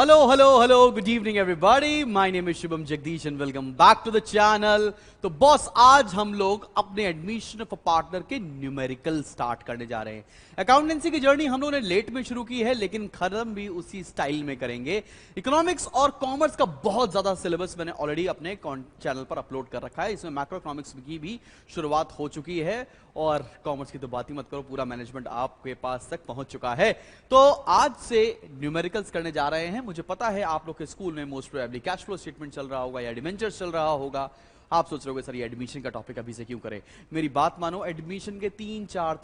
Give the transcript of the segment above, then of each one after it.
Hello. Good evening, everybody. My name is Shubham Jagdish and welcome back to the channel. तो boss आज हम लोग अपने admission of partner के numerical start करने जा रहे हैं। अकाउंटेंसी की जर्नी हम लोगों ने लेट में शुरू की है, लेकिन खत्म भी उसी स्टाइल में करेंगे। इकोनॉमिक्स और कॉमर्स का बहुत ज्यादा सिलेबस मैंने ऑलरेडी अपने चैनल पर अपलोड कर रखा है। इसमें मैक्रो इकोनॉमिक्स की भी शुरुआत हो चुकी है और कॉमर्स की तो बात ही मत करो, पूरा मैनेजमेंट आपके पास तक पहुंच चुका है। तो आज से न्यूमेरिकल्स करने जा रहे हैं। मुझे पता है आप लोग के स्कूल में most probably cash flow statement चल रहा होगा या डिबेंचर्स चल रहा होगा। आप सोच रहे हो सर ये एडमिशन का टॉपिक अभी से क्यों करें। मेरी बात मानो, एडमिशन के तीन चार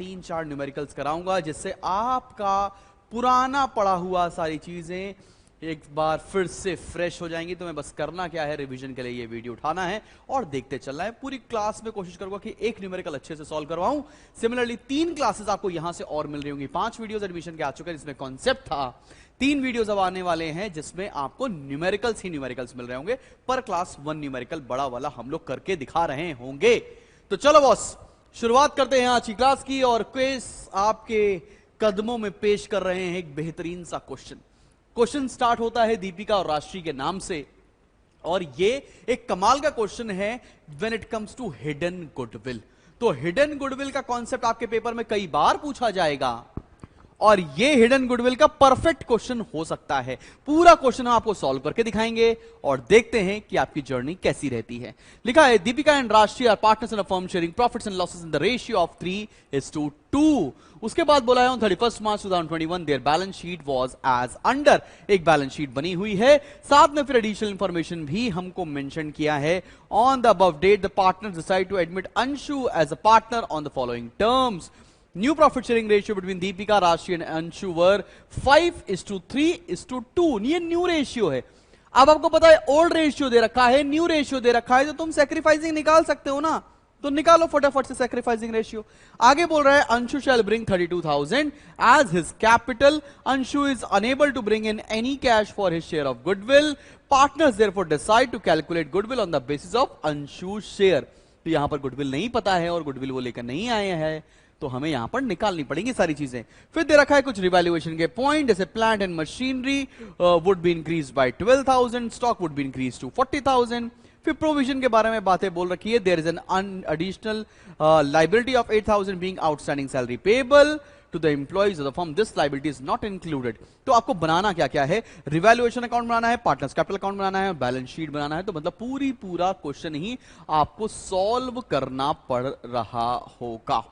न्यूमेरिकल्स कराऊंगा जिससे आपका पुराना पढ़ा हुआ सारी चीजें एक बार फिर से फ्रेश हो जाएंगी। तो मैं बस करना क्या है, रिवीजन के लिए ये वीडियो उठाना है और देखते चलना है। पूरी क्लास में कोशिश करूंगा कि एक न्यूमेरिकल अच्छे से सॉल्व करवाऊं। सिमिलरली 3 क्लासेस आपको यहां से और मिल रही होंगी। 5 वीडियोस एडमिशन के आ चुके हैं जिसमें कॉन्सेप्ट था। 3 वीडियोस अब आने वाले हैं जिसमें आपको न्यूमेरिकल्स ही न्यूमेरिकल्स मिल रहे होंगे। पर क्लास 1 न्यूमेरिकल बड़ा वाला हम लोग करके दिखा रहे होंगे। तो चलो बॉस शुरुआत करते हैं आज की क्लास की। और क्विज आपके कदमों में पेश कर रहे हैं एक बेहतरीन सा क्वेश्चन स्टार्ट होता है दीपिका और राष्ट्रीय के नाम से और ये एक कमाल का क्वेश्चन है when it comes to hidden goodwill. तो हिडन गुडविल का कॉन्सेप्ट आपके पेपर में कई बार पूछा जाएगा और ये हिडन गुडविल का परफेक्ट क्वेश्चन हो सकता है। पूरा क्वेश्चन हम आपको सॉल्व करके दिखाएंगे और देखते हैं कि आपकी जर्नी कैसी रहती है। लिखा है Deepika and Rashtriya are partners in a firm sharing profits and losses in the ratio of 3:2। उसके बाद बोला है 31 March 2021 their balance sheet was as under. एक बैलेंस शीट बनी हुई है, साथ में फिर एडिशनल इंफॉर्मेशन भी हमको मेंशन किया है। On the above date the partner decide to admit Anshu as a partner on the following terms. New profit sharing ratio between Deepika, Rashi and Anshu were 5:3:2। ये न्यू रेशियो है। अब आपको पता है ओल्ड रेशियो दे रखा है, न्यू रेशियो दे रखा है, तो तुम सैक्रिफाइसिंग निकाल सकते हो ना। तो निकालो फटाफट से सैक्रिफाइसिंग रेशियो। आगे बोल रहा है Anshu shall bring 32,000 as his capital. Anshu is unable to bring in any cash for his share of goodwill. Partners therefore decide to calculate goodwill on the basis of Anshu share. तो यहां पर गुडविल नहीं पता है और गुडविल वो लेकर नहीं आए हैं, तो हमें यहां पर निकालनी पड़ेंगी सारी चीजें। फिर दे रखा है कुछ रिवैल्यूएशन के पॉइंट, जैसे plant and machinery would be increase by 12,000, stock would be increase to 40,000। फिर प्रोविजन के बारे में बातें बोल रखी है। There is an additional liability of 8,000 being outstanding salary payable to the employees of the firm. This liability is not included. तो आपको बनाना क्या क्या है, रिवैल्यूएशन अकाउंट बनाना है, पार्टनर्स कैपिटल अकाउंट बनाना है, बैलेंस शीट बनाना है। तो मतलब पूरा क्वेश्चन ही आपको सॉल्व करना पड़ रहा होगा।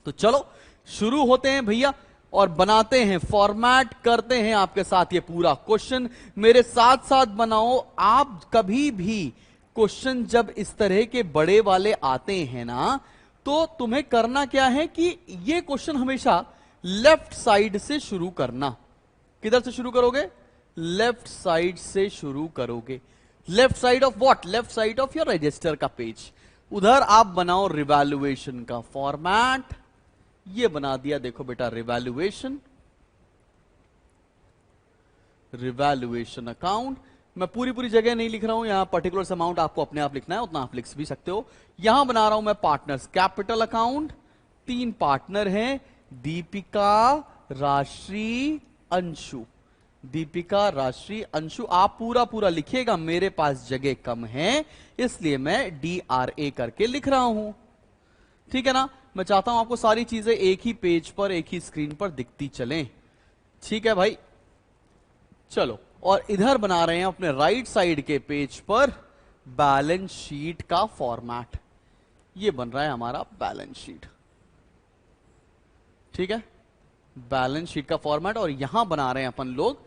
तो चलो शुरू होते हैं भैया और बनाते हैं, फॉर्मेट करते हैं आपके साथ ये पूरा क्वेश्चन। मेरे साथ साथ बनाओ। आप कभी भी क्वेश्चन जब इस तरह के बड़े वाले आते हैं ना, तो तुम्हें करना क्या है कि ये क्वेश्चन हमेशा लेफ्ट साइड से शुरू करना। किधर से शुरू करोगे? लेफ्ट साइड से शुरू करोगे। Left side of what? Left side of your register का पेज। उधर आप बनाओ रिवैल्यूएशन का फॉर्मेट। ये बना दिया, देखो बेटा, रिवैल्यूएशन अकाउंट। मैं पूरी जगह नहीं लिख रहा हूं, यहां पर्टिकुलर अमाउंट आपको अपने आप लिखना है, उतना आप लिख भी सकते हो। यहां बना रहा हूं मैं पार्टनर्स कैपिटल अकाउंट। 3 पार्टनर हैं, दीपिका, राष्ट्री, अंशु। दीपिका, राष्ट्री, अंशु। आप पूरा लिखिएगा, मेरे पास जगह कम है इसलिए मैं DRA करके लिख रहा हूं। ठीक है ना। मैं चाहता हूं आपको सारी चीजें एक ही पेज पर, एक ही स्क्रीन पर दिखती चलें। ठीक है भाई, चलो। और इधर बना रहे हैं अपने राइट साइड के पेज पर बैलेंस शीट का फॉर्मेट। ये बन रहा है हमारा बैलेंस शीट। ठीक है, बैलेंस शीट का फॉर्मेट। और यहां बना रहे हैं अपन लोग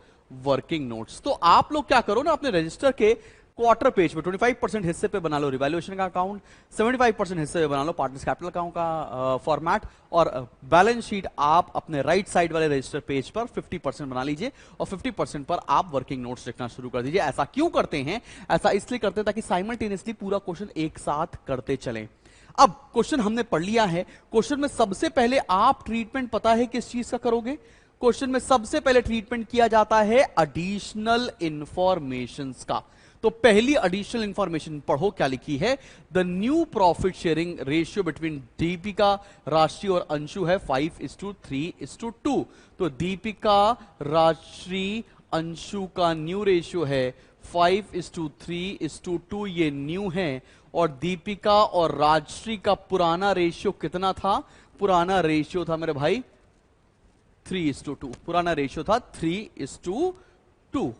वर्किंग नोट्स। तो आप लोग क्या करो ना, अपने रजिस्टर के क्वार्टर पेज पे 25% हिस्से पे बना लो रिवैल्यूएशन का अकाउंट, 75% हिस्से पे बना लो पार्टनर्स कैपिटल अकाउंट का फॉर्मेट, और बैलेंस शीट आप अपने राइट साइड वाले रजिस्टर पेज पर 50% बना लीजिए और 50% पर आप वर्किंग नोट्स लिखना शुरू कर दीजिए। ऐसा क्यों करते हैं? ऐसा इसलिए करते हैं ताकि साइमल्टेनियसली पूरा क्वेश्चन एक साथ करते चलें। अब क्वेश्चन हमने पढ़ लिया है। क्वेश्चन में सबसे पहले आप ट्रीटमेंट पता है किस चीज का करोगे? क्वेश्चन में सबसे पहले ट्रीटमेंट किया जाता है एडिशनल इंफॉर्मेशन का। तो पहली एडिशनल इंफॉर्मेशन पढ़ो, क्या लिखी है? The new profit sharing ratio between Deepika, राष्ट्री और अंशु है 5:3:2। तो दीपिका, राष्ट्री, अंशु का न्यू रेशियो है 5:3:2, ये न्यू है। और दीपिका और राजश्री का पुराना रेशियो कितना था? पुराना रेशियो था मेरे भाई 3:2, पुराना रेशियो था 3:2,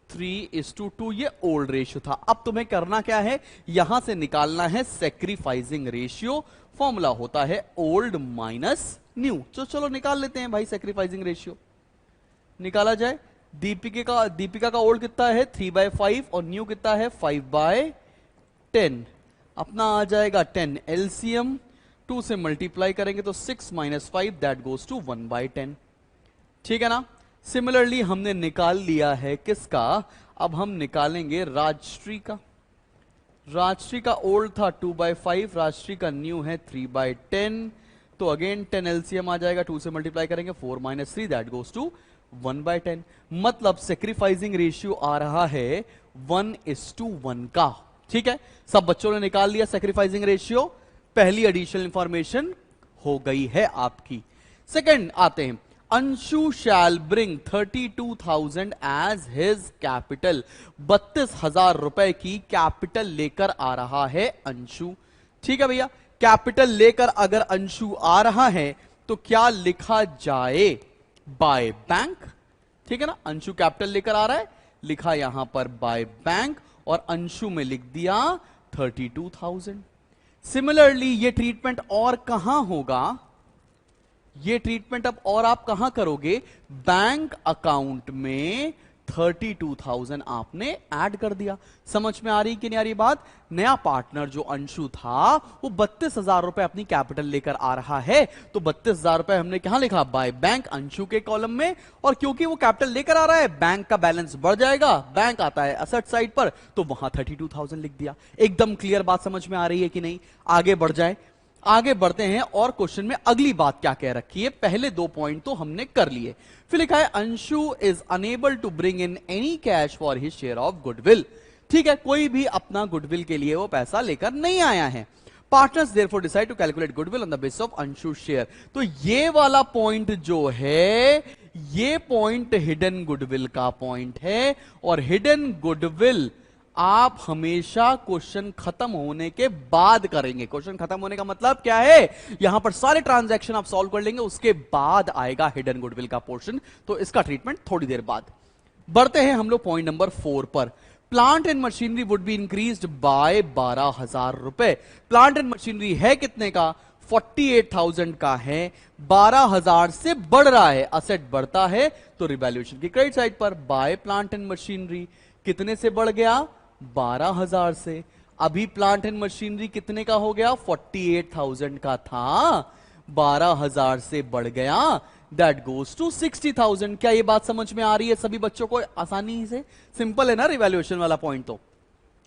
3:2, ये ओल्ड रेशियो था। अब तुम्हें करना क्या है, यहां से निकालना है सेक्रीफाइसिंग रेशियो। फॉर्मूला होता है ओल्ड माइनस न्यू। तो चलो निकाल लेते हैं भाई सेक्रीफाइसिंग रेशियो, निकाला जाए। दीपिका का ओल्ड कितना है 3/5 और न्यू कितना है 5/10। अपना आ जाएगा 10 एलसीएम, 2 से मल्टीप्लाई करेंगे तो 6 - 5 दैट गोज टू 1/10। ठीक है ना। सिमिलरली हमने निकाल लिया है किसका, अब हम निकालेंगे राजश्री का। राजश्री का ओल्ड था 2/5, राजश्री का न्यू है 3/10। तो अगेन 10 एलसीएम आ जाएगा, 2 से मल्टीप्लाई करेंगे 4 - 3 दैट गोज टू 1/10। मतलब सेक्रीफाइसिंग रेशियो आ रहा है 1:1 का। ठीक है, सब बच्चों ने निकाल लिया सेक्रीफाइसिंग रेशियो। पहली एडिशनल इंफॉर्मेशन हो गई है आपकी। सेकंड आते हैं, Anshu shall bring 32,000 as his capital. 32,000 रुपए की कैपिटल लेकर आ रहा है अंशु। ठीक है भैया, कैपिटल लेकर अगर अंशु आ रहा है तो क्या लिखा जाए, बाय बैंक। ठीक है ना, अंशु कैपिटल लेकर आ रहा है, लिखा यहां पर बाय बैंक और अंशु में लिख दिया 32,000। सिमिलरली ये ट्रीटमेंट और कहां होगा, ये ट्रीटमेंट अब और आप कहां करोगे, बैंक अकाउंट में 32,000 आपने ऐड कर दिया। समझ में आ रही कि नहीं आ रही बात। नया पार्टनर जो अंशु था वो 32,000 रुपए अपनी कैपिटल लेकर आ रहा है, तो 32,000 रुपए हमने कहां लिखा, बाय बैंक अंशु के कॉलम में। और क्योंकि वो कैपिटल लेकर आ रहा है, बैंक का बैलेंस बढ़ जाएगा, बैंक आता है असेट साइड पर, तो वहां 32,000 लिख दिया। एकदम क्लियर बात समझ में आ रही है कि नहीं। आगे बढ़ जाए, आगे बढ़ते हैं और क्वेश्चन में अगली बात क्या कह रखी है। पहले 2 पॉइंट तो हमने कर लिए। फिर लिखा है Anshu is unable to bring in any cash for his share of goodwill. ठीक है, कोई भी अपना गुडविल के लिए वो पैसा लेकर नहीं आया है। Partners therefore decide to calculate goodwill on the basis of Anshu share. तो ये वाला पॉइंट जो है, ये पॉइंट हिडन गुडविल का पॉइंट है। और हिडन गुडविल आप हमेशा क्वेश्चन खत्म होने के बाद करेंगे। क्वेश्चन खत्म होने का मतलब क्या है, यहां पर सारे ट्रांजैक्शन आप सॉल्व कर लेंगे, उसके बाद आएगा हिडन गुडविल का पोर्शन। तो इसका ट्रीटमेंट थोड़ी देर बाद। बढ़ते हैं हम लोग पॉइंट नंबर 4 पर। Plant and machinery would be increased by 12,000 रुपए। प्लांट एंड मशीनरी है कितने का, 48,000 का है, 12,000 से बढ़ रहा है, असेट बढ़ता है तो रिवैल्यूएशन की क्रेडिट साइड पर बाय प्लांट एंड मशीनरी। कितने से बढ़ गया, 12,000 से। अभी प्लांट एंड मशीनरी कितने का हो गया, 48,000 का था, 12,000 से बढ़ गया, दैट गोज टू 60,000। क्या ये बात समझ में आ रही है सभी बच्चों को आसानी से? सिंपल है ना रिवैल्यूएशन वाला पॉइंट। तो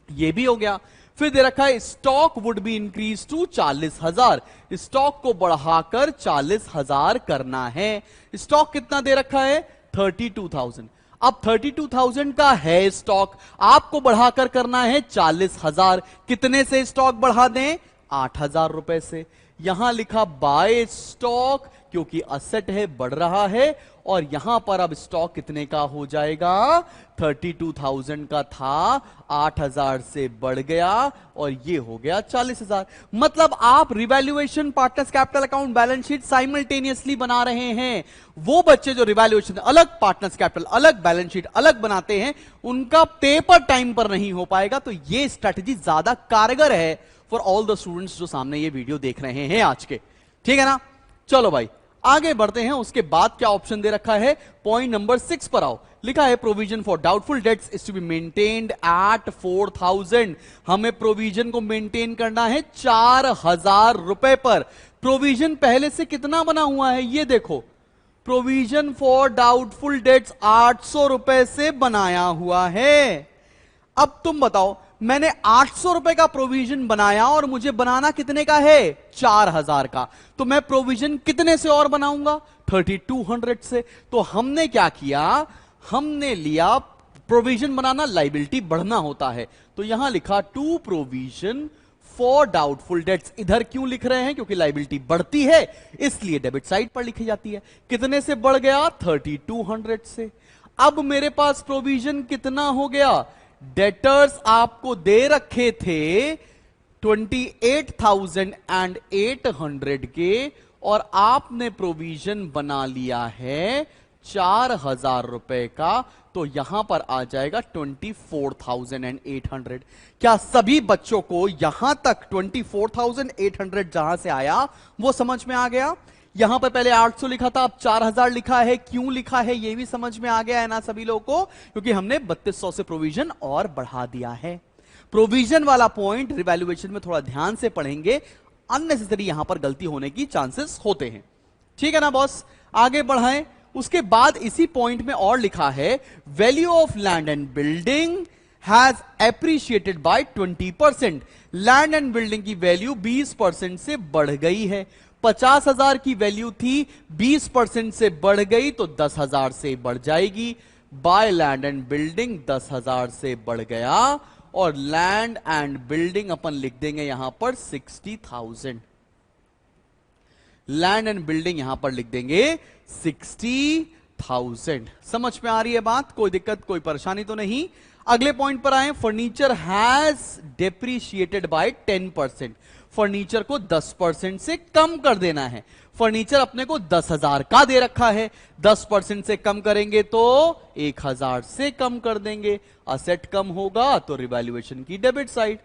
ये भी हो गया। फिर दे रखा है stock would be increase to 40,000। Stock को बढ़ाकर 40,000 करना है। स्टॉक कितना दे रखा है, 32,000। अब 32,000 का है स्टॉक, आपको बढ़ाकर करना है 40,000। कितने से स्टॉक बढ़ा दें, 8,000 रुपए से। यहां लिखा बाय स्टॉक क्योंकि असेट है, बढ़ रहा है। और यहां पर अब स्टॉक कितने का हो जाएगा, 32,000 का था, 8,000 से बढ़ गया और ये हो गया 40,000। मतलब आप revaluation, partners capital account, balance sheet simultaneously बना रहे हैं। वो बच्चे जो रिवैल्यूएशन अलग, पार्टनर्स कैपिटल अलग, बैलेंस शीट अलग बनाते हैं, उनका पेपर टाइम पर नहीं हो पाएगा। तो ये स्ट्रेटजी ज्यादा कारगर है फॉर ऑल द स्टूडेंट्स जो सामने ये वीडियो देख रहे हैं आज के। ठीक है ना। चलो भाई आगे बढ़ते हैं। उसके बाद क्या ऑप्शन दे रखा है, पॉइंट नंबर 6 पर आओ। लिखा है provision for doubtful debts is to be maintained at 4,000। हमें प्रोविजन को मेंटेन करना है 4,000 रुपए पर। प्रोविजन पहले से कितना बना हुआ है ये देखो, प्रोविजन फॉर डाउटफुल डेट्स 800 रुपए से बनाया हुआ है। अब तुम बताओ, मैंने 800 रुपए का प्रोविजन बनाया और मुझे बनाना कितने का है, 4,000 का। तो मैं प्रोविजन कितने से और बनाऊंगा, 3,200 से। तो हमने क्या किया, हमने लिया, प्रोविजन बनाना लायबिलिटी बढ़ना होता है, तो यहां लिखा to provision for doubtful debts. इधर क्यों लिख रहे हैं, क्योंकि लायबिलिटी बढ़ती है इसलिए डेबिट साइड पर लिखी जाती है। कितने से बढ़ गया, 3,200 से। अब मेरे पास प्रोविजन कितना हो गया? डेटर्स आपको दे रखे थे 28,800 के, और आपने प्रोविजन बना लिया है 4,000 रुपए का, तो यहां पर आ जाएगा 24,800। क्या सभी बच्चों को यहां तक 24,800 जहां से आया वो समझ में आ गया? यहां पर पहले 800 लिखा था, अब 4,000 लिखा है, क्यों लिखा है ये भी समझ में आ गया है ना सभी लोगों को? क्योंकि हमने 3200 से प्रोविजन और बढ़ा दिया है। प्रोविजन वाला पॉइंट रिवैल्यूएशन में थोड़ा ध्यान से पढ़ेंगे, अननेसेसरी यहां पर गलती होने की चांसेस होते हैं। ठीक है ना बॉस? आगे बढ़ाएं। उसके बाद इसी पॉइंट में और लिखा है, value of land and building has appreciated by 20%। Land and building की वैल्यू 20% से बढ़ गई है। 50,000 की वैल्यू थी, 20% से बढ़ गई तो 10,000 से बढ़ जाएगी। बाय लैंड एंड बिल्डिंग 10,000 से बढ़ गया, और लैंड एंड बिल्डिंग अपन लिख देंगे यहां पर 60,000। लैंड एंड बिल्डिंग यहां पर लिख देंगे 60,000। समझ में आ रही है बात? कोई दिक्कत, कोई परेशानी तो नहीं? अगले पॉइंट पर आए, furniture has depreciated by 10%। Furniture को 10% से कम कर देना है। फर्नीचर अपने को 10,000 का दे रखा है, 10% से कम करेंगे तो 1,000 से कम कर देंगे। असेट कम होगा तो रिवैल्यूएशन की डेबिट साइड।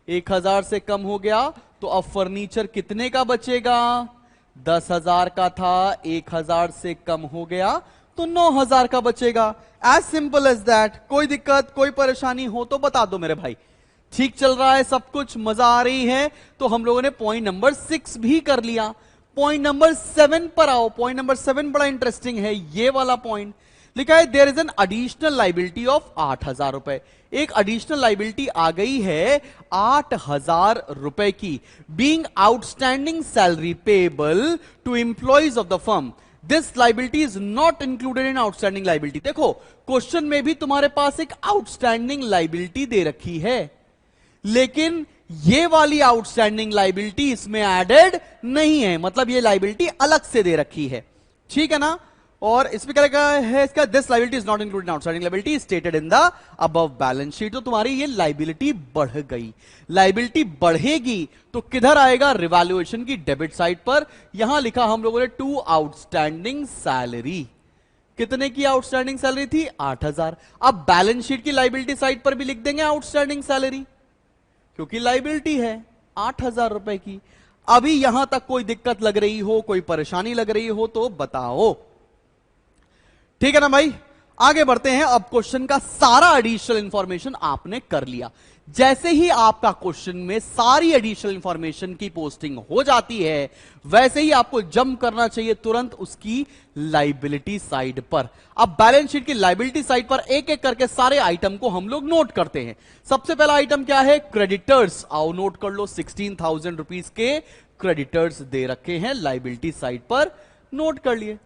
1,000 से कम हो गया तो अब फर्नीचर कितने का बचेगा? 10,000 का था, 1,000 से कम हो गया तो 9,000 का बचेगा। As simple as that. कोई दिक्कत, कोई परेशानी हो तो बता दो मेरे भाई। ठीक चल रहा है सब कुछ, मजा आ रही है? तो हम लोगों ने पॉइंट नंबर 6 भी कर लिया। पॉइंट नंबर 7 पर आओ। पॉइंट नंबर 7 बड़ा इंटरेस्टिंग है, ये वाला पॉइंट लिखा है, there is an additional liability of 8,000 रुपए। एक एडिशनल लाइबिलिटी आ गई है 8,000 रुपए की, being outstanding salary payable to employees of the firm. This liability is not included in outstanding liability. देखो क्वेश्चन में भी तुम्हारे पास एक आउटस्टैंडिंग लाइबिलिटी दे रखी है, लेकिन ये वाली आउटस्टैंडिंग लाइबिलिटी इसमें एडेड नहीं है, मतलब ये लाइबिलिटी अलग से दे रखी है। ठीक है ना? और इसमें क्या लिखा है इसका? This liability is not included in outstanding liability stated in the above balance sheet. तो तुम्हारी ये लाइबिलिटी बढ़ गई। लाइबिलिटी बढ़ेगी तो किधर आएगा? रिवैल्यूएशन की डेबिट साइड पर। यहां लिखा हम लोगों ने टू आउटस्टैंडिंग सैलरी। कितने की आउटस्टैंडिंग सैलरी थी? 8,000। अब बैलेंस शीट की लाइबिलिटी साइड पर भी लिख देंगे आउटस्टैंडिंग सैलरी, क्योंकि लाइबिलिटी है 8,000 रुपए की। अभी यहां तक कोई दिक्कत लग रही हो, कोई परेशानी लग रही हो तो बताओ। ठीक है ना भाई? आगे बढ़ते हैं। अब क्वेश्चन का सारा एडिशनल इंफॉर्मेशन आपने कर लिया। जैसे ही आपका क्वेश्चन में सारी एडिशनल इंफॉर्मेशन की पोस्टिंग हो जाती है, वैसे ही आपको जंप करना चाहिए तुरंत उसकी लाइबिलिटी साइड पर। अब बैलेंस शीट की लाइबिलिटी साइड पर एक एक करके सारे आइटम को हम लोग नोट करते हैं। सबसे पहला आइटम क्या है? क्रेडिटर्स। आओ नोट कर लो, 16,000 रुपीज के क्रेडिटर्स दे रखे हैं लाइबिलिटी साइड पर। नोट कर लिए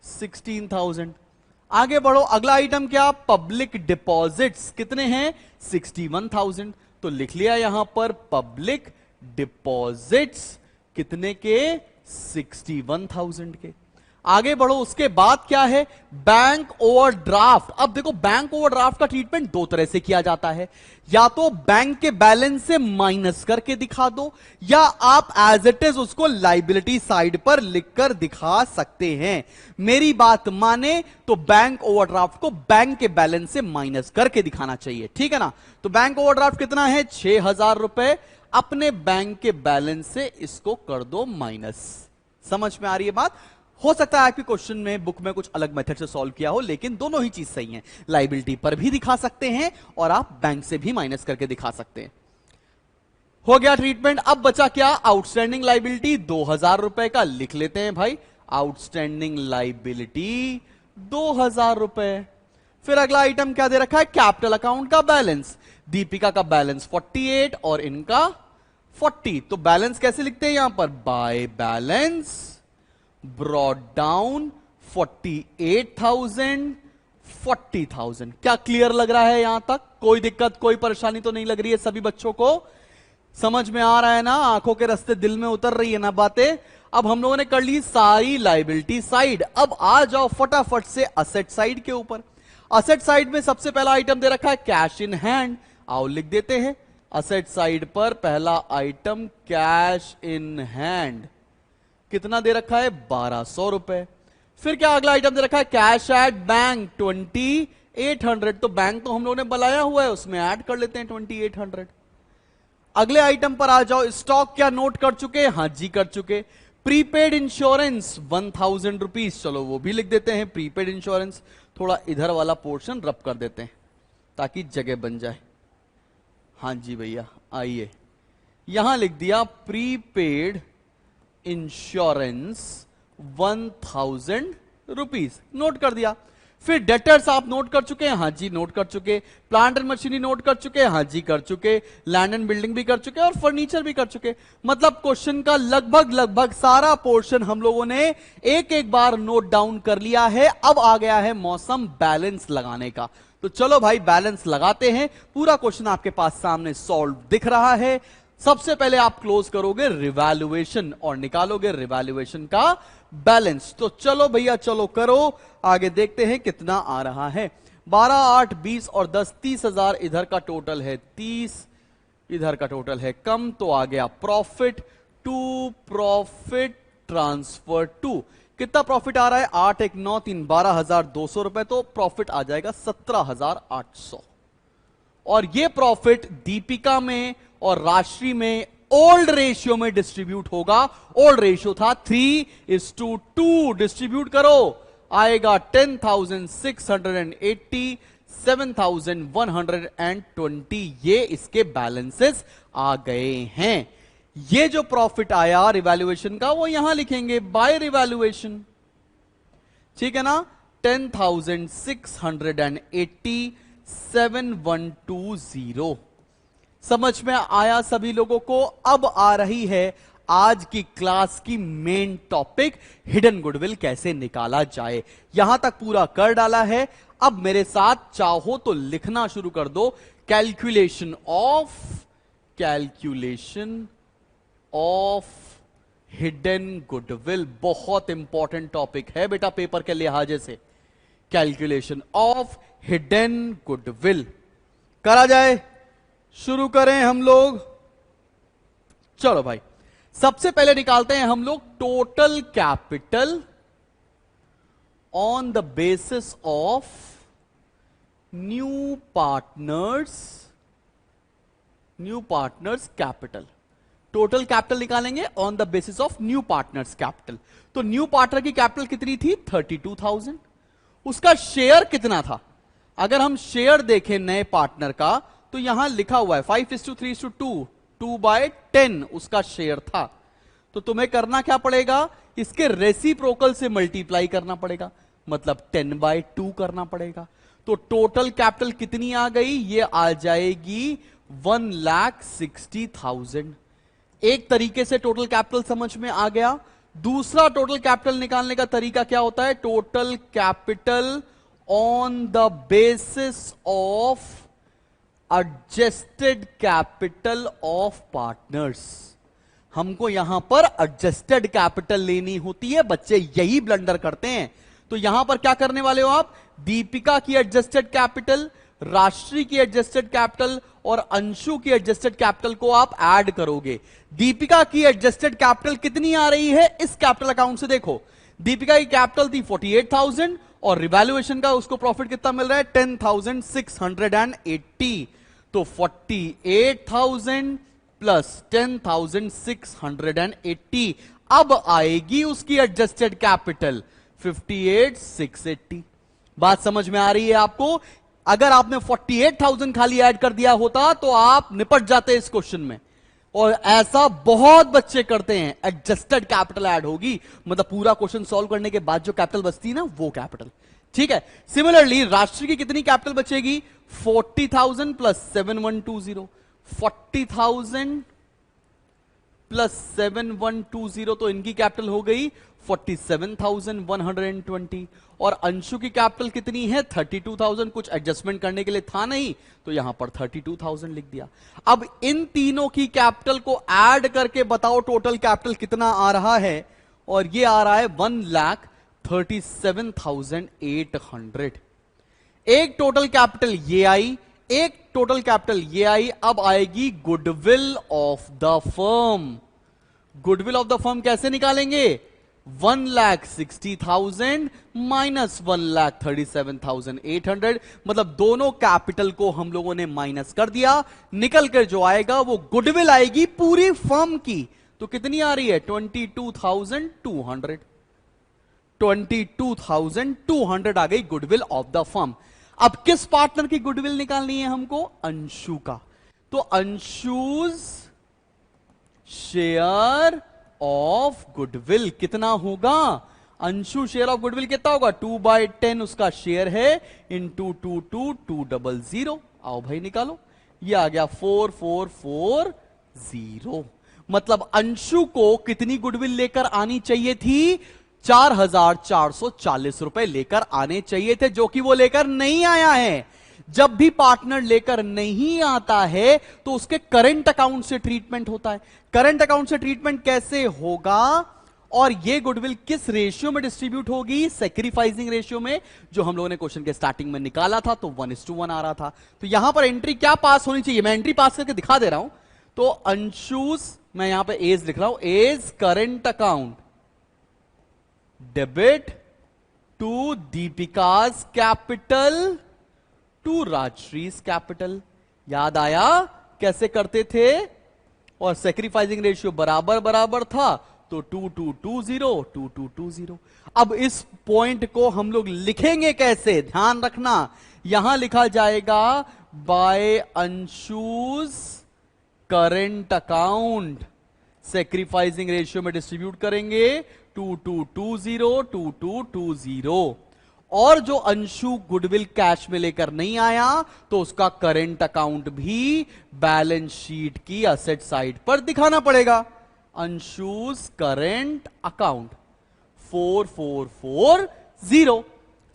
16,000। आगे बढ़ो, अगला आइटम क्या? Public deposits. कितने हैं? 61,000। तो लिख लिया यहां पर पब्लिक डिपॉजिट्स कितने के? 61,000 के। आगे बढ़ो, उसके बाद क्या है? Bank overdraft. अब देखो बैंक ओवरड्राफ्ट का ट्रीटमेंट दो तरह से किया जाता है, या तो बैंक के बैलेंस से माइनस करके दिखा दो, या आप एज इट इज उसको लाइबिलिटी साइड पर लिखकर दिखा सकते हैं। मेरी बात माने तो बैंक ओवरड्राफ्ट को बैंक के बैलेंस से माइनस करके दिखाना चाहिए। ठीक है ना? तो बैंक ओवरड्राफ्ट कितना है? 6,000 रुपए। अपने बैंक के बैलेंस से इसको कर दो माइनस। समझ में आ रही है बात? हो सकता है आपके क्वेश्चन में बुक में कुछ अलग मेथड से सॉल्व किया हो, लेकिन दोनों ही चीज सही है। लाइबिलिटी पर भी दिखा सकते हैं और आप बैंक से भी माइनस करके दिखा सकते हैं। हो गया ट्रीटमेंट। अब बचा क्या? आउटस्टैंडिंग लाइबिलिटी 2,000 रुपए का लिख लेते हैं भाई। आउटस्टैंडिंग लाइबिलिटी 2,000 रुपए। फिर अगला आइटम क्या दे रखा है? कैपिटल अकाउंट का बैलेंस। दीपिका का बैलेंस 48 और इनका 40। तो बैलेंस कैसे लिखते हैं यहां पर? By balance brought down 48,000 40,000। क्या क्लियर लग रहा है यहां तक? कोई दिक्कत, कोई परेशानी तो नहीं लग रही है सभी बच्चों को? समझ में आ रहा है ना? आंखों के रास्ते दिल में उतर रही है ना बातें? अब हम लोगों ने कर ली सारी लाइबिलिटी साइड। अब आ जाओ फटाफट से असेट साइड के ऊपर। असेट साइड में सबसे पहला आइटम दे रखा है कैश इन हैंड, आओ लिख देते हैं। असेट साइड पर पहला आइटम कैश इन हैंड, कितना दे रखा है 1200 रुपए। फिर क्या अगला आइटम दे रखा है कैश एट बैंक 2800, तो बैंक तो हम लोगों ने बनाया हुआ है, उसमें ऐड कर लेते हैं 2800। अगले आइटम पर आ जाओ, स्टॉक क्या नोट कर चुके? हां जी कर चुके। प्रीपेड इंश्योरेंस 1000 रुपीज, चलो वो भी लिख देते हैं प्रीपेड इंश्योरेंस। थोड़ा इधर वाला पोर्शन रब कर देते हैं ताकि जगह बन जाए। हां जी भैया आइए, यहां लिख दिया प्रीपेड इंश्योरेंस 1000 रुपीज, नोट कर दिया। फिर डेटर्स आप नोट कर चुके हैं? हां जी नोट कर चुके। प्लांट एंड मशीनरी नोट कर चुके हैं? हां जी कर चुके। लैंड एंड बिल्डिंग भी कर चुके और फर्नीचर भी कर चुके। मतलब क्वेश्चन का लगभग सारा पोर्शन हम लोगों ने एक एक बार नोट डाउन कर लिया है। अब आ गया है मौसम बैलेंस लगाने का, तो चलो भाई बैलेंस लगाते हैं। पूरा क्वेश्चन आपके पास सामने सॉल्व दिख रहा है। सबसे पहले आप क्लोज करोगे रिवैल्यूएशन और निकालोगे रिवैल्यूएशन का बैलेंस। तो चलो भैया चलो करो, आगे देखते हैं कितना आ रहा है। 12, 8, 20 और 10, 30,000 इधर का टोटल है, 30 इधर का टोटल है कम, तो आ गया profit to profit transfer to. कितना प्रॉफिट आ रहा है? 8, 1, 9, 3, 12,200 रुपए, तो प्रॉफिट आ जाएगा 17,800। और ये प्रॉफिट दीपिका में और राशि में ओल्ड रेशियो में डिस्ट्रीब्यूट होगा। ओल्ड रेशियो था 3:2, डिस्ट्रीब्यूट करो, आएगा 10,680, 7,120। ये इसके बैलेंसेस आ गए हैं। ये जो प्रॉफिट आया रिवैल्यूएशन का वो यहां लिखेंगे बाय रिवैल्यूएशन, ठीक है ना। 10,680, 7,120। समझ में आया सभी लोगों को? अब आ रही है आज की क्लास की मेन टॉपिक, हिडन गुडविल कैसे निकाला जाए। यहां तक पूरा कर डाला है। अब मेरे साथ चाहो तो लिखना शुरू कर दो, कैलकुलेशन ऑफ हिडन गुडविल। बहुत इंपॉर्टेंट टॉपिक है बेटा पेपर के लिहाजे से। कैलकुलेशन ऑफ हिडन गुडविल करा जाए, शुरू करें हम लोग। चलो भाई, सबसे पहले निकालते हैं हम लोग total capital on the basis of new partners capital. Total capital निकालेंगे on the basis of new partners capital. तो न्यू पार्टनर की कैपिटल कितनी थी? 32,000। उसका शेयर कितना था? अगर हम शेयर देखें नए पार्टनर का तो यहां लिखा हुआ है 5:3:2, 2/10 उसका शेयर था। तो तुम्हें करना क्या पड़ेगा? इसके रेसिप्रोकल से मल्टीप्लाई करना पड़ेगा, मतलब 10/2 करना पड़ेगा। तो टोटल कैपिटल कितनी आ गई? ये आ जाएगी 1,60,000। एक तरीके से टोटल कैपिटल समझ में आ गया। दूसरा टोटल कैपिटल निकालने का तरीका क्या होता है? Total capital on the basis of adjusted capital of partners. हमको यहां पर एडजस्टेड कैपिटल लेनी होती है, बच्चे यही ब्लंडर करते हैं। तो यहां पर क्या करने वाले हो आप? दीपिका की एडजस्टेड कैपिटल, राष्ट्री की एडजस्टेड कैपिटल और अंशु की एडजस्टेड कैपिटल को आप ऐड करोगे। दीपिका की एडजस्टेड कैपिटल कितनी आ रही है? इस कैपिटल अकाउंट से देखो, दीपिका की कैपिटल थी 48,000 और रिवैल्यूएशन का उसको प्रॉफिट कितना मिल रहा है? 10,680। तो 48,000 प्लस 10,680। अब आएगी उसकी एडजस्टेड कैपिटल 58,680। बात समझ में आ रही है आपको? अगर आपने 48,000 खाली ऐड कर दिया होता तो आप निपट जाते इस क्वेश्चन में। और ऐसा बहुत बच्चे करते हैं, एडजस्टेड कैपिटल ऐड होगी, मतलब पूरा क्वेश्चन सॉल्व करने के बाद जो कैपिटल बचती है ना वो कैपिटल, ठीक है। सिमिलरली राष्ट्र की कितनी कैपिटल बचेगी? 40,000 प्लस 7,120, 40,000 प्लस 7,120, तो इनकी कैपिटल हो गई 47,120। और अंशु की कैपिटल कितनी है? 32,000। कुछ एडजस्टमेंट करने के लिए था नहीं, तो यहां पर 32,000 लिख दिया। अब इन तीनों की कैपिटल को ऐड करके बताओ टोटल कैपिटल कितना आ रहा है? और ये आ रहा है 1,37,800। एक टोटल कैपिटल ये आई, एक टोटल कैपिटल ये आई। अब आएगी goodwill of the firm. Goodwill of the firm कैसे निकालेंगे? 1,60,000 माइनस 1,37,800, मतलब दोनों कैपिटल को हम लोगों ने माइनस कर दिया। निकल कर जो आएगा वो गुडविल आएगी पूरी फर्म की। तो कितनी आ रही है? 22,200। 22,200 आ गई गुडविल ऑफ द फर्म। अब किस पार्टनर की गुडविल निकालनी है हमको? अंशु का। तो अंशुज शेयर ऑफ गुडविल कितना होगा? अंशु शेयर ऑफ गुडविल कितना होगा? 2/10 उसका शेयर है, इंटू 2,200। आओ भाई निकालो। ये आ गया 4,440। मतलब अंशु को कितनी गुडविल लेकर आनी चाहिए थी? 4,440 रुपए लेकर आने चाहिए थे, जो कि वो लेकर नहीं आया है। जब भी पार्टनर लेकर नहीं आता है तो उसके करंट अकाउंट से ट्रीटमेंट होता है। करंट अकाउंट से ट्रीटमेंट कैसे होगा और ये गुडविल किस रेशियो में डिस्ट्रीब्यूट होगी? सैक्रिफाइसिंग रेशियो में, जो हम लोगों ने क्वेश्चन के स्टार्टिंग में निकाला था। तो 1:1 आ रहा था। तो यहां पर एंट्री क्या पास होनी चाहिए? मैं एंट्री पास करके दिखा दे रहा हूं। तो अंशुस, मैं यहां पे एज लिख रहा हूं, as current account debit to Deepika's capital to Rajshree's capital. याद आया कैसे करते थे? और सैक्रिफाइसिंग रेशियो बराबर बराबर था, तो 2,220। अब इस पॉइंट को हम लोग लिखेंगे कैसे? ध्यान रखना, यहां लिखा जाएगा by Anshu's current account. Sacrificing ratio में डिस्ट्रीब्यूट करेंगे 2,220। और जो अंशु गुडविल कैश में लेकर नहीं आया तो उसका करंट अकाउंट भी बैलेंस शीट की असेट साइड पर दिखाना पड़ेगा। अंशुज करंट अकाउंट 4,440।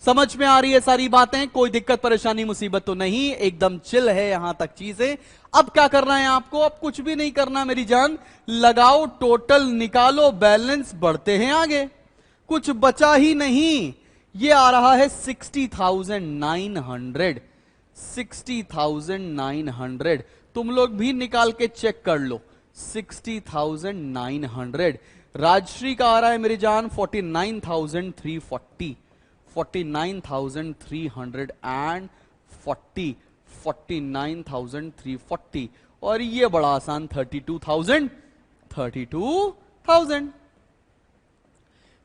समझ में आ रही है सारी बातें? कोई दिक्कत परेशानी मुसीबत तो नहीं, एकदम चिल है यहां तक चीजें। अब क्या करना है आपको? अब कुछ भी नहीं करना मेरी जान। लगाओ टोटल, निकालो बैलेंस, बढ़ते हैं आगे। कुछ बचा ही नहीं। ये आ रहा है 60,900। 60,900 तुम लोग भी निकाल के चेक कर लो। 60,900। राजश्री का आ रहा है मेरी जान 49,340। 49,340। 49,340। और ये बड़ा आसान 32,000। 32,000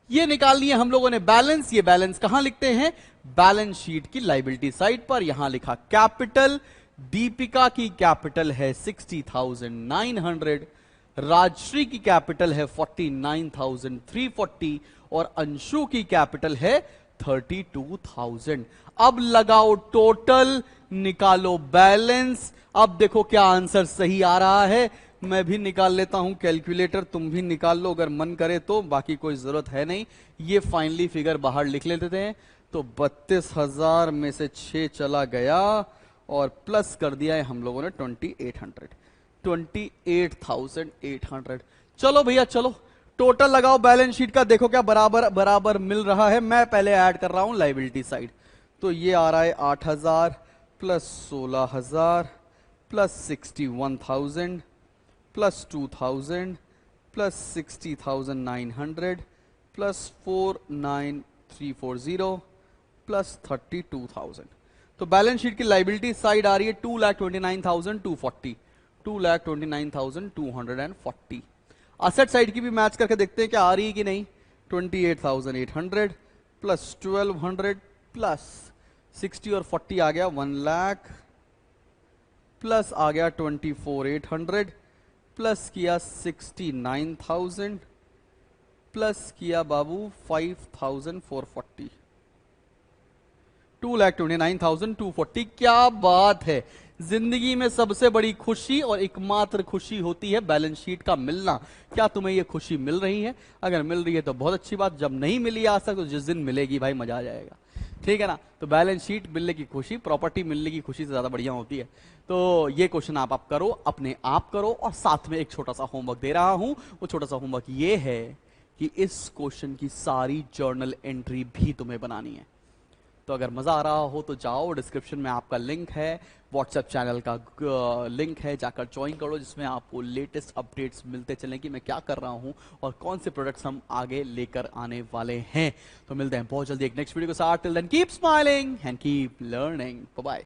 ये निकाल लिए हम लोगों ने बैलेंस। ये बैलेंस कहां लिखते हैं? बैलेंस शीट की लायबिलिटी साइड पर। यहां लिखा कैपिटल। दीपिका की कैपिटल है 60,900, राजश्री की कैपिटल है 49,340 और अंशु की कैपिटल है 32,000। अब लगाओ टोटल, निकालो बैलेंस। अब देखो क्या आंसर सही आ रहा है। मैं भी निकाल लेता हूं कैलकुलेटर, तुम भी निकाल लो अगर मन करे तो, बाकी कोई जरूरत है नहीं। ये फाइनली फिगर बाहर लिख लेते हैं। तो 32,000 में से 6 चला गया और प्लस कर दिया है हम लोगों ने 2800। 28,800। चलो भैया चलो, टोटल लगाओ बैलेंस शीट का, देखो क्या बराबर बराबर मिल रहा है। मैं पहले ऐड कर रहा हूं लायबिलिटी साइड। तो ये आ रहा है 8,000 plus 16,000 plus 61,000 plus 2,000 plus 60,900 plus 4,9,340 plus 32,000। तो बैलेंस शीट की लायबिलिटी साइड आ रही है 2,29,240। 2,29,240। असेट साइड की भी मैच करके देखते हैं क्या आ रही है कि नहीं। 28,800 प्लस 1,200 प्लस 60 और 40 आ गया 1 लाख, प्लस आ गया 24,800 प्लस किया 69,000 प्लस किया बाबू 5,440। 2,29,240। क्या बात है। जिंदगी में सबसे बड़ी खुशी और एकमात्र खुशी होती है बैलेंस शीट का मिलना। क्या तुम्हें यह खुशी मिल रही है? अगर मिल रही है तो बहुत अच्छी बात। जब नहीं मिली आज तक तो जिस दिन मिलेगी भाई मजा आ जाएगा। ठीक है ना। तो बैलेंस शीट मिलने की खुशी प्रॉपर्टी मिलने की खुशी से ज्यादा बढ़िया होती है। तो ये क्वेश्चन आप करो, अपने आप करो। और साथ में एक छोटा सा होमवर्क दे रहा हूं। वो छोटा सा होमवर्क ये है कि इस क्वेश्चन की सारी जर्नल एंट्री भी तुम्हें बनानी है। तो अगर मजा आ रहा हो तो जाओ, डिस्क्रिप्शन में आपका लिंक है, व्हाट्सएप चैनल का लिंक है, जाकर ज्वाइन करो, जिसमें आपको लेटेस्ट अपडेट्स मिलते चलें कि मैं क्या कर रहा हूं और कौन से प्रोडक्ट्स हम आगे लेकर आने वाले हैं। तो मिलते हैं बहुत जल्दी एक नेक्स्ट वीडियो के साथ। Till then keep smiling and keep learning. Bye bye.